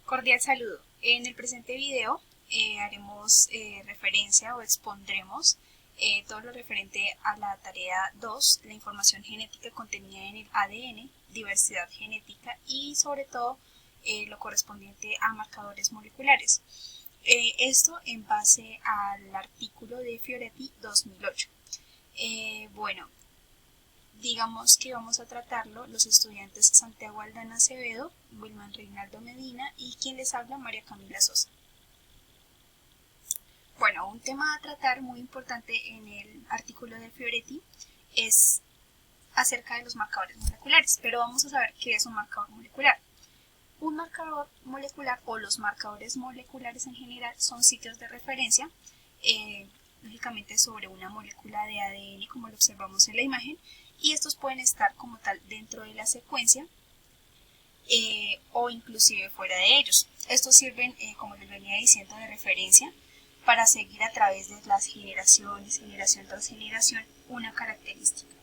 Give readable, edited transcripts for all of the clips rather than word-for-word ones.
Cordial saludo. En el presente video haremos referencia o expondremos todo lo referente a la tarea 2, la información genética contenida en el ADN, diversidad genética y sobre todo lo correspondiente a marcadores moleculares. Esto en base al artículo de Fioretti 2008. Bueno, digamos que vamos a tratarlo los estudiantes Santiago Aldana Acevedo, Wilman Reinaldo Medina y quien les habla María Camila Sosa. Bueno, un tema a tratar muy importante en el artículo de Fioretti es acerca de los marcadores moleculares, pero vamos a saber qué es un marcador molecular. Un marcador molecular o los marcadores moleculares en general son sitios de referencia, lógicamente sobre una molécula de ADN como lo observamos en la imagen, y estos pueden estar como tal dentro de la secuencia o inclusive fuera de ellos. Estos sirven, como les venía diciendo, de referencia para seguir a través de las generaciones, generación tras generación, una característica.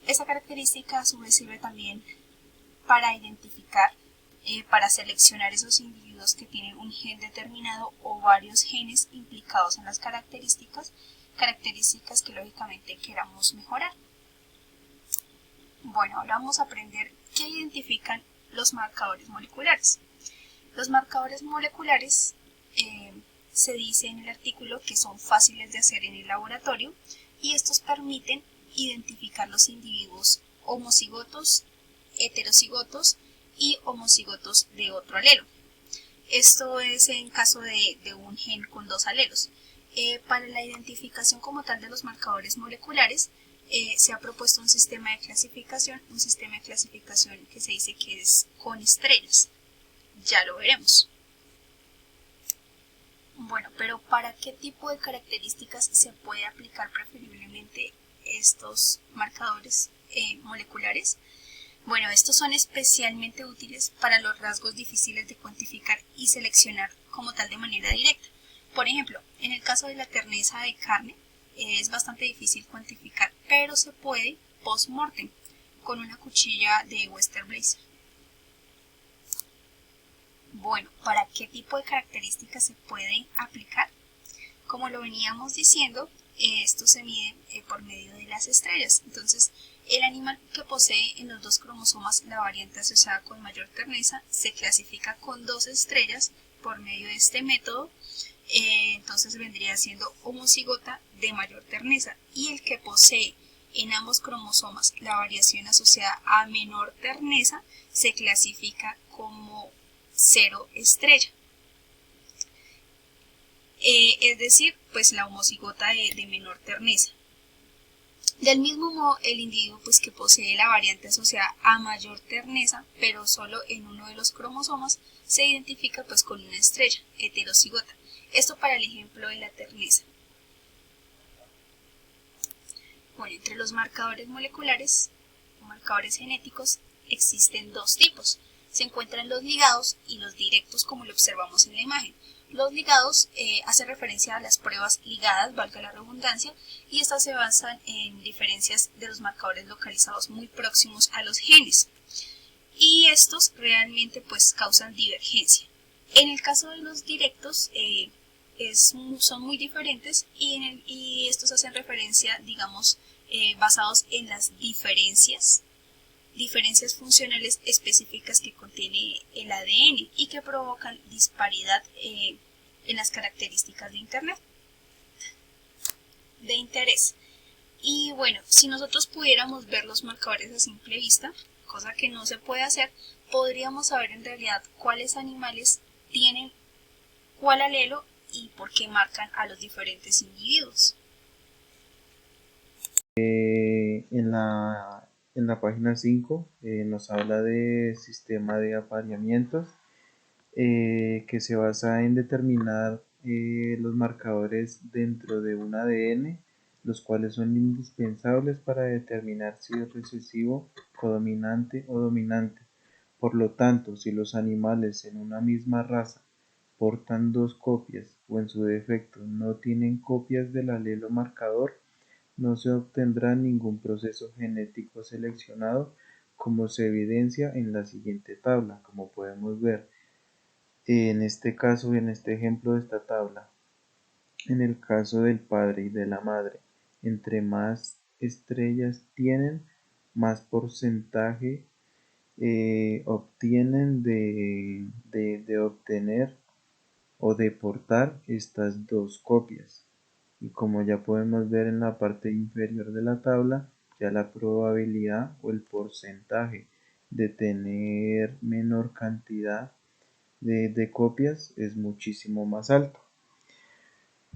Esa característica a su vez sirve también para identificar, para seleccionar esos individuos que tienen un gen determinado o varios genes implicados en las características que lógicamente queramos mejorar. Bueno, ahora vamos a aprender qué identifican los marcadores moleculares. Los marcadores moleculares se dice en el artículo que son fáciles de hacer en el laboratorio y estos permiten identificar los individuos homocigotos, heterocigotos y homocigotos de otro alelo. Esto es en caso de un gen con dos alelos. Para la identificación como tal de los marcadores moleculares se ha propuesto un sistema de clasificación que se dice que es con estrellas. Ya lo veremos. Bueno, pero ¿para qué tipo de características se puede aplicar preferiblemente estos marcadores moleculares? Bueno, estos son especialmente útiles para los rasgos difíciles de cuantificar y seleccionar como tal de manera directa. Por ejemplo, en el caso de la terneza de carne, es bastante difícil cuantificar, pero se puede post-mortem con una cuchilla de Western Blazer. Bueno, ¿para qué tipo de características se pueden aplicar? Como lo veníamos diciendo, esto se mide por medio de las estrellas. Entonces, el animal que posee en los dos cromosomas la variante asociada con mayor terneza se clasifica con 2 estrellas por medio de este método. Entonces vendría siendo homocigota de mayor terneza, y el que posee en ambos cromosomas la variación asociada a menor terneza se clasifica como 0 estrella. Es decir, pues la homocigota de menor terneza. Del mismo modo, el individuo pues, que posee la variante asociada a mayor terneza, pero solo en uno de los cromosomas, se identifica pues, con una estrella, heterocigota. Esto para el ejemplo de la terneza. Bueno, entre los marcadores moleculares o marcadores genéticos existen dos tipos. Se encuentran los ligados y los directos, como lo observamos en la imagen. Los ligados hacen referencia a las pruebas ligadas, valga la redundancia, y estas se basan en diferencias de los marcadores localizados muy próximos a los genes. Y estos realmente pues causan divergencia. En el caso de los directos son muy diferentes y estos hacen referencia, digamos, basados en las diferencias funcionales específicas que contiene el ADN y que provocan disparidad en las características de interés. Y bueno, si nosotros pudiéramos ver los marcadores a simple vista, cosa que no se puede hacer, podríamos saber en realidad cuáles animales tienen cuál alelo y por qué marcan a los diferentes individuos. En la página 5 nos habla de sistema de apareamientos que se basa en determinar los marcadores dentro de un ADN, los cuales son indispensables para determinar si es recesivo, codominante o dominante. Por lo tanto, si los animales en una misma raza portan dos copias o en su defecto no tienen copias del alelo marcador, no se obtendrá ningún proceso genético seleccionado como se evidencia en la siguiente tabla. Como podemos ver en este caso, en este ejemplo de esta tabla, en el caso del padre y de la madre, entre más estrellas tienen, más porcentaje obtienen de obtener o de portar estas dos copias. Y como ya podemos ver en la parte inferior de la tabla, ya la probabilidad o el porcentaje de tener menor cantidad de copias es muchísimo más alto.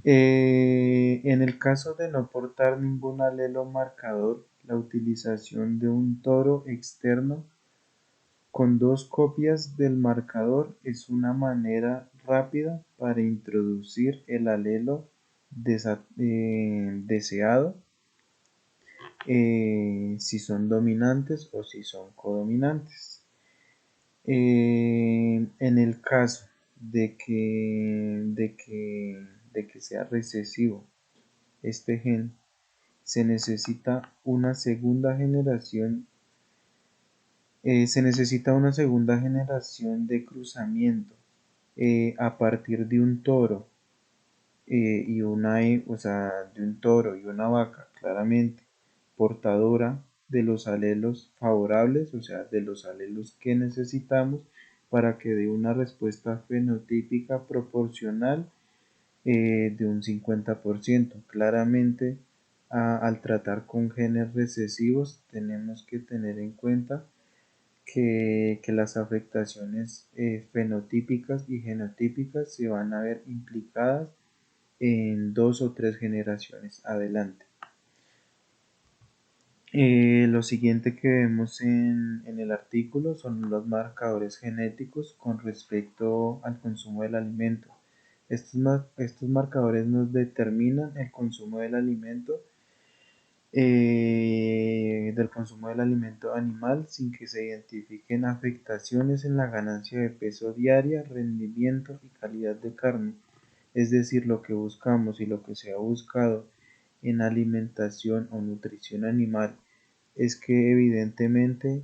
En el caso de no portar ningún alelo marcador, la utilización de un toro externo con dos copias del marcador es una manera rápida para introducir el alelo deseado, si son dominantes o si son codominantes. En el caso de que sea recesivo este gen, se necesita una segunda generación de cruzamiento a partir de un toro o sea, de un toro y una vaca claramente portadora de los alelos favorables, o sea, de los alelos que necesitamos para que dé una respuesta fenotípica proporcional de un 50%. Claramente, al tratar con genes recesivos, tenemos que tener en cuenta que las afectaciones fenotípicas y genotípicas se van a ver implicadas en 2 o 3 generaciones adelante. Lo siguiente que vemos en el artículo son los marcadores genéticos con respecto al consumo del alimento. Estos marcadores nos determinan el consumo del alimento animal sin que se identifiquen afectaciones en la ganancia de peso diaria, rendimiento y calidad de carne. Es decir, lo que buscamos y lo que se ha buscado en alimentación o nutrición animal es que evidentemente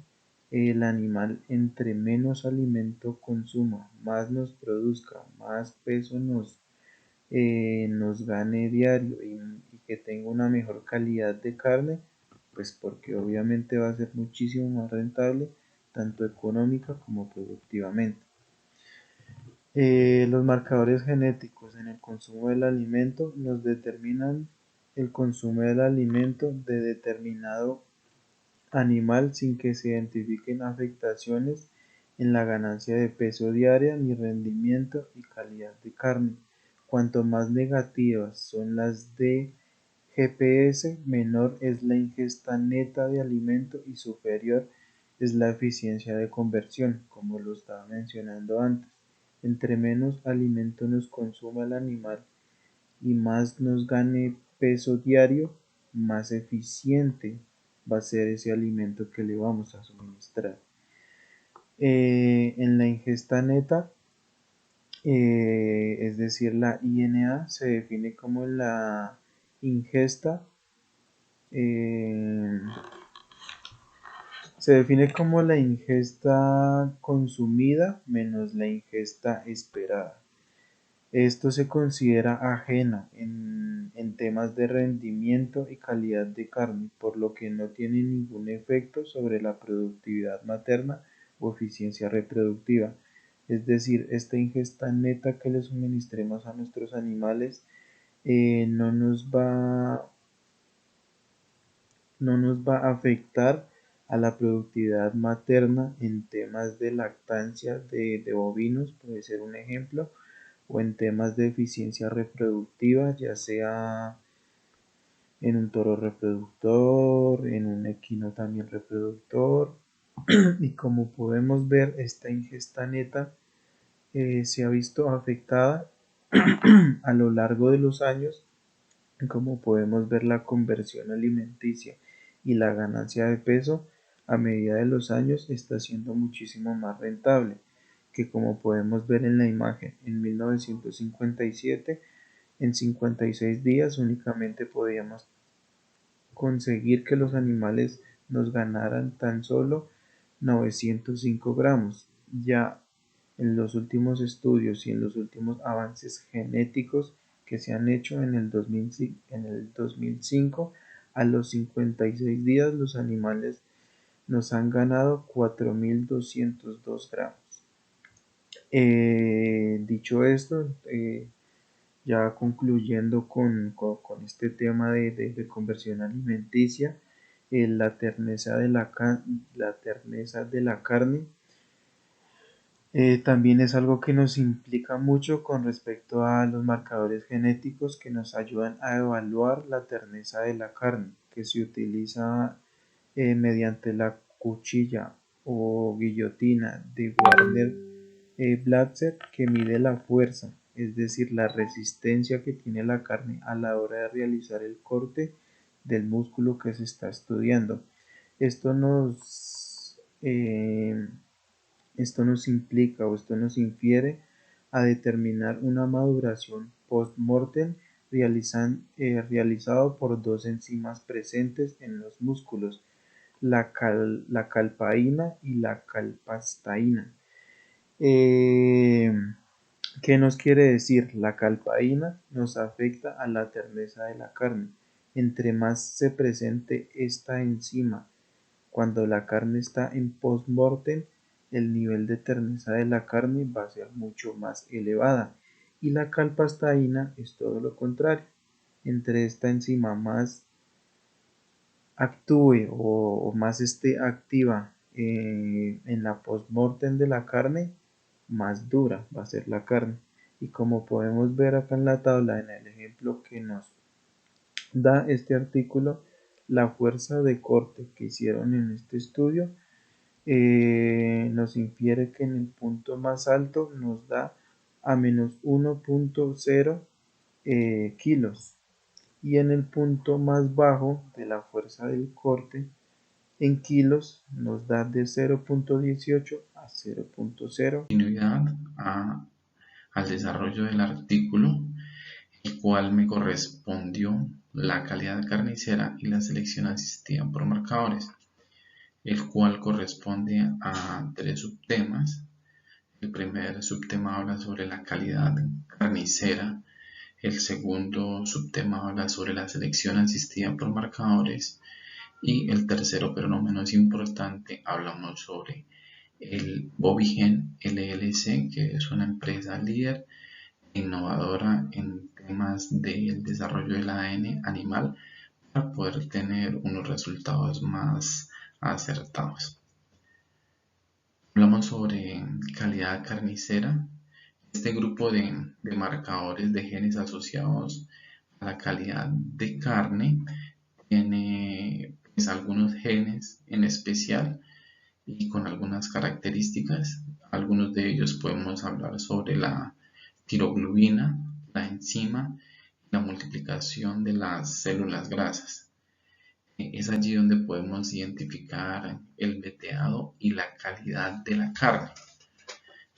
el animal entre menos alimento consuma, más nos produzca, más peso nos gane diario y que tenga una mejor calidad de carne, pues porque obviamente va a ser muchísimo más rentable, tanto económica como productivamente. Los marcadores genéticos en el consumo del alimento nos determinan el consumo del alimento de determinado animal sin que se identifiquen afectaciones en la ganancia de peso diaria ni rendimiento y calidad de carne. Cuanto más negativas son las de GPS, menor es la ingesta neta de alimento y superior es la eficiencia de conversión, como lo estaba mencionando antes. Entre menos alimento nos consuma el animal y más nos gane peso diario, más eficiente va a ser ese alimento que le vamos a suministrar. En la ingesta neta, es decir, la INA se define como la ingesta eh, consumida menos la ingesta esperada. Esto se considera ajena en temas de rendimiento y calidad de carne, por lo que no tiene ningún efecto sobre la productividad materna o eficiencia reproductiva. Es decir, esta ingesta neta que le suministremos a nuestros animales no nos va a afectar a la productividad materna en temas de lactancia de bovinos, puede ser un ejemplo, o en temas de eficiencia reproductiva, ya sea en un toro reproductor, en un equino también reproductor. Y como podemos ver, esta ingesta neta se ha visto afectada a lo largo de los años. Como podemos ver, la conversión alimenticia y la ganancia de peso a medida de los años está siendo muchísimo más rentable, que como podemos ver en la imagen, en 1957, en 56 días únicamente podíamos conseguir que los animales nos ganaran tan solo 905 gramos. Ya en los últimos estudios y en los últimos avances genéticos que se han hecho en el 2005, a los 56 días los animales nos han ganado 4.202 gramos. Dicho esto, ya concluyendo con este tema de conversión alimenticia, la terneza de la carne también es algo que nos implica mucho con respecto a los marcadores genéticos que nos ayudan a evaluar la terneza de la carne, que se utiliza mediante la cuchilla o guillotina de Warner Blatter, que mide la fuerza, es decir, la resistencia que tiene la carne a la hora de realizar el corte del músculo que se está estudiando. Esto nos implica o esto nos infiere a determinar una maduración post-mortem realizado por dos enzimas presentes en los músculos, la calpaína y la calpastaína. ¿Qué nos quiere decir? La calpaína nos afecta a la terneza de la carne. Entre más se presente esta enzima cuando la carne está en post-mortem, el nivel de terneza de la carne va a ser mucho más elevada. Y la calpastaína es todo lo contrario. Entre esta enzima más actúe o más esté activa en la post-mortem de la carne, más dura va a ser la carne. Y como podemos ver acá en la tabla, en el ejemplo que nos da este artículo, la fuerza de corte que hicieron en este estudio nos infiere que en el punto más alto nos da a menos 1.0 kilos y en el punto más bajo de la fuerza del corte en kilos nos da de 0.18 a 0.0. Continuidad al desarrollo del artículo, el cual me correspondió la calidad carnicera y la selección asistida por marcadores, el cual corresponde a tres subtemas. El primer subtema habla sobre la calidad carnicera, el segundo subtema habla sobre la selección asistida por marcadores y el tercero, pero no menos importante, hablamos sobre el Bovigen LLC, que es una empresa líder innovadora en temas del desarrollo del ADN animal para poder tener unos resultados más acertados. Hablamos sobre calidad carnicera. Este grupo de marcadores de genes asociados a la calidad de carne tiene pues, algunos genes en especial y con algunas características. Algunos de ellos podemos hablar sobre la tiroglobina, la enzima, la multiplicación de las células grasas. Es allí donde podemos identificar el veteado y la calidad de la carne.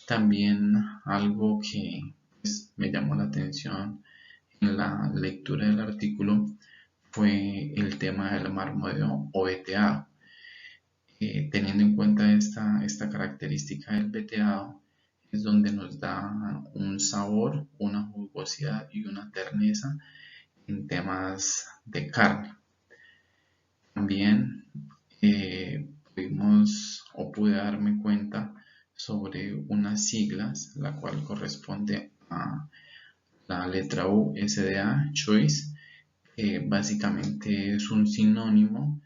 También algo que pues, me llamó la atención en la lectura del artículo fue el tema del marmoleo o veteado. Teniendo en cuenta esta característica del veteado, es donde nos da un sabor, una jugosidad y una terneza en temas de carne. También pude darme cuenta sobre unas siglas, la cual corresponde a la letra U, SDA, Choice, que básicamente es un sinónimo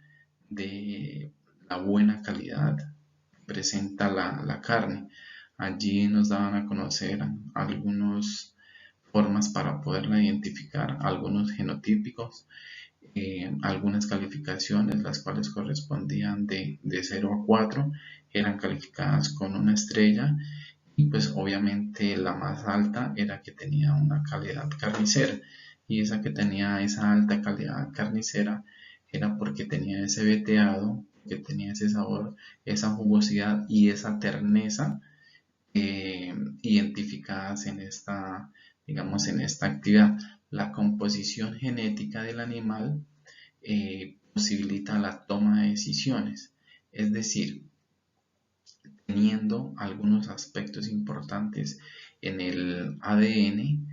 de la buena calidad que presenta la carne. Allí nos daban a conocer algunas formas para poderla identificar, algunos genotípicos, algunas calificaciones, las cuales correspondían de 0 a 4, eran calificadas con una estrella y pues obviamente la más alta era que tenía una calidad carnicera y esa que tenía esa alta calidad carnicera era porque tenía ese veteado, que tenía ese sabor, esa jugosidad y esa terneza identificadas en esta, digamos, en esta actividad. La composición genética del animal posibilita la toma de decisiones, es decir, teniendo algunos aspectos importantes en el ADN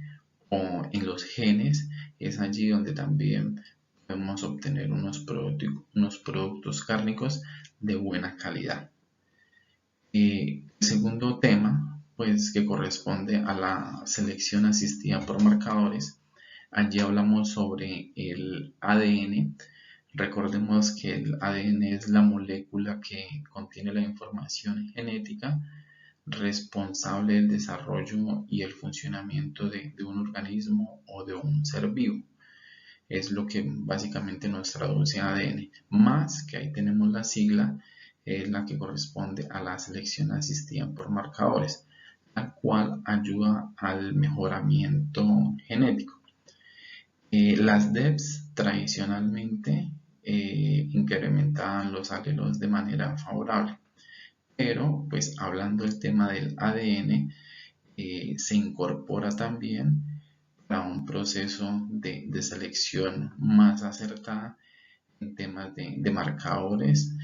o en los genes, es allí donde también podemos obtener unos productos cárnicos de buena calidad. El segundo tema, pues, que corresponde a la selección asistida por marcadores. Allí hablamos sobre el ADN. Recordemos que el ADN es la molécula que contiene la información genética responsable del desarrollo y el funcionamiento de un organismo o de un ser vivo. Es lo que básicamente nos traduce a ADN, más que ahí tenemos la sigla, es la que corresponde a la selección asistida por marcadores, la cual ayuda al mejoramiento genético. Las DEPs tradicionalmente incrementaban los alelos de manera favorable, pero pues hablando del tema del ADN, se incorpora también para un proceso de selección más acertada en temas de marcadores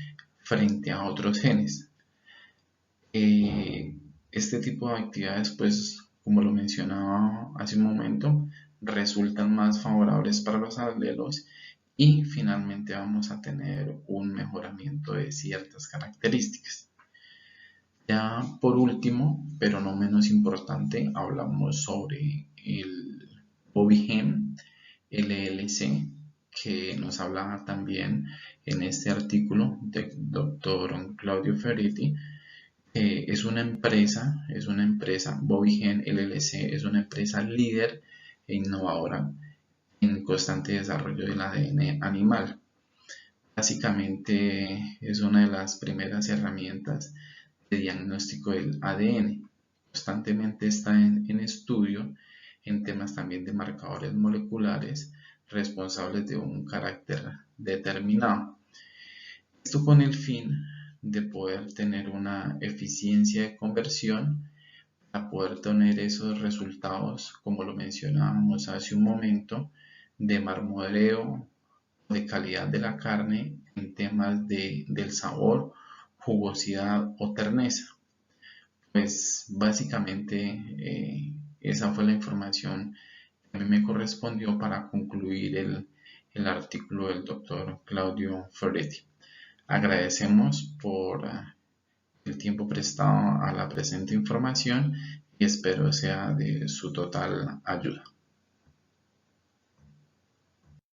frente a otros genes. Este tipo de actividades, pues como lo mencionaba hace un momento, resultan más favorables para los alelos y finalmente vamos a tener un mejoramiento de ciertas características. Ya por último, pero no menos importante, hablamos sobre el Bobigem LLC, que nos hablaba también en este artículo del doctor Claudio Ferretti. Es una empresa, Bobigem LLC es una empresa líder e innovadora en constante desarrollo del ADN animal. Básicamente es una de las primeras herramientas de diagnóstico del ADN. Constantemente está en estudio en temas también de marcadores moleculares responsables de un carácter determinado. Esto con el fin de poder tener una eficiencia de conversión para poder tener esos resultados, como lo mencionábamos hace un momento, de marmoleo, de calidad de la carne en temas del sabor, jugosidad o terneza. Pues básicamente esa fue la información que a mí me correspondió para concluir el artículo del doctor Claudio Ferretti. Agradecemos por el tiempo prestado a la presente información y espero sea de su total ayuda.